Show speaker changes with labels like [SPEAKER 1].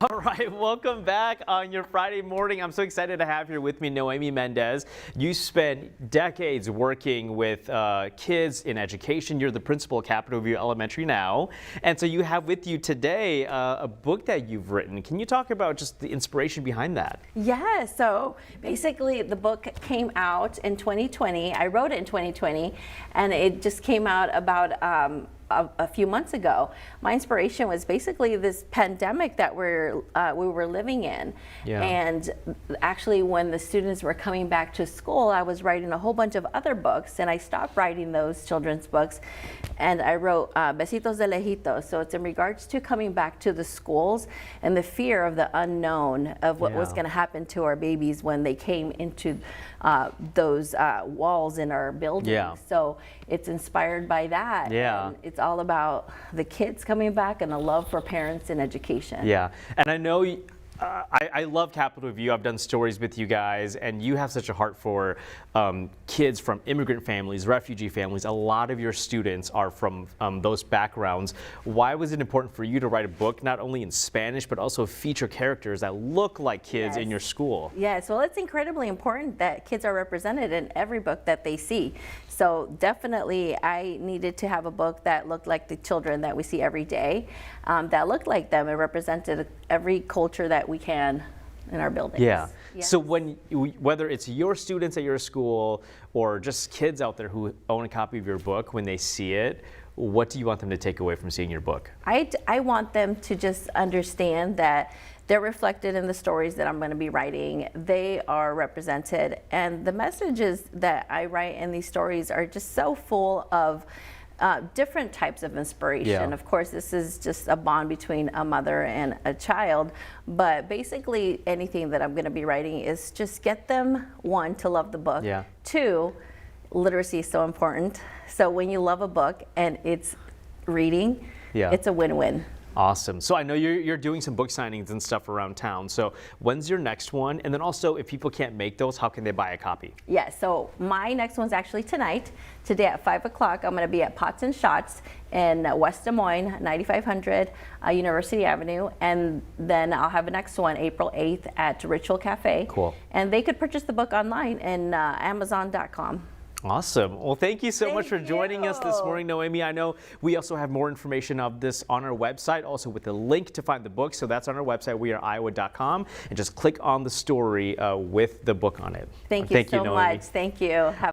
[SPEAKER 1] All right, welcome back on your Friday morning. I'm so excited to have here with me Noemi Mendez. You spent decades working with kids in education. You're the principal at Capitol View Elementary now. And so you have with you today a book that you've written. Can you talk about just the inspiration behind that?
[SPEAKER 2] Yeah, so basically the book came out in 2020. I wrote it in 2020, and it just came out about a few months ago. My inspiration was basically this pandemic that we were living in.
[SPEAKER 1] Yeah.
[SPEAKER 2] And actually when the students were coming back to school, I was writing a whole bunch of other books, and I stopped writing those children's books, and I wrote Besitos De Lejitos. So it's in regards to coming back to the schools and the fear of the unknown of what was going to happen to our babies when they came into those walls in our buildings.
[SPEAKER 1] Yeah.
[SPEAKER 2] So it's inspired by that.
[SPEAKER 1] Yeah.
[SPEAKER 2] And it's all about the kids coming back and the love for parents and education.
[SPEAKER 1] Yeah, and I know I love Capitol View. I've done stories with you guys, and you have such a heart for kids from immigrant families, refugee families. A lot of your students are from those backgrounds. Why was it important for you to write a book not only in Spanish but also feature characters that look like kids in your school?
[SPEAKER 2] Yes, well, it's incredibly important that kids are represented in every book that they see. So definitely I needed to have a book that looked like the children that we see every day, that looked like them and represented every culture that we can in our buildings.
[SPEAKER 1] Yeah.
[SPEAKER 2] Yes.
[SPEAKER 1] So whether it's your students at your school or just kids out there who own a copy of your book, when they see it, what do you want them to take away from seeing your book?
[SPEAKER 2] I want them to just understand that they're reflected in the stories that I'm going to be writing. They are represented, and the messages that I write in these stories are just so full of different types of inspiration.
[SPEAKER 1] Yeah.
[SPEAKER 2] Of course, this is just a bond between a mother and a child, but basically anything that I'm going to be writing is just get them, one, to love the book.
[SPEAKER 1] Yeah.
[SPEAKER 2] Two, literacy is so important. So when you love a book and it's reading, it's a win-win.
[SPEAKER 1] Awesome. So I know you're doing some book signings and stuff around town. So when's your next one? And then also, if people can't make those, how can they buy a copy?
[SPEAKER 2] Yeah, so my next one's actually tonight. Today at 5 o'clock, I'm going to be at Pots and Shots in West Des Moines, 9500 University Avenue. And then I'll have a next one April 8th at Ritual Cafe.
[SPEAKER 1] Cool.
[SPEAKER 2] And they could purchase the book online in Amazon.com.
[SPEAKER 1] Awesome. Well, thank you so much for joining us this morning, Noemi. I know we also have more information of this on our website, also with the link to find the book. So that's on our website, weareiowa.com, and just click on the story with the book on it.
[SPEAKER 2] Thank you so
[SPEAKER 1] Noemi.
[SPEAKER 2] much. Thank you.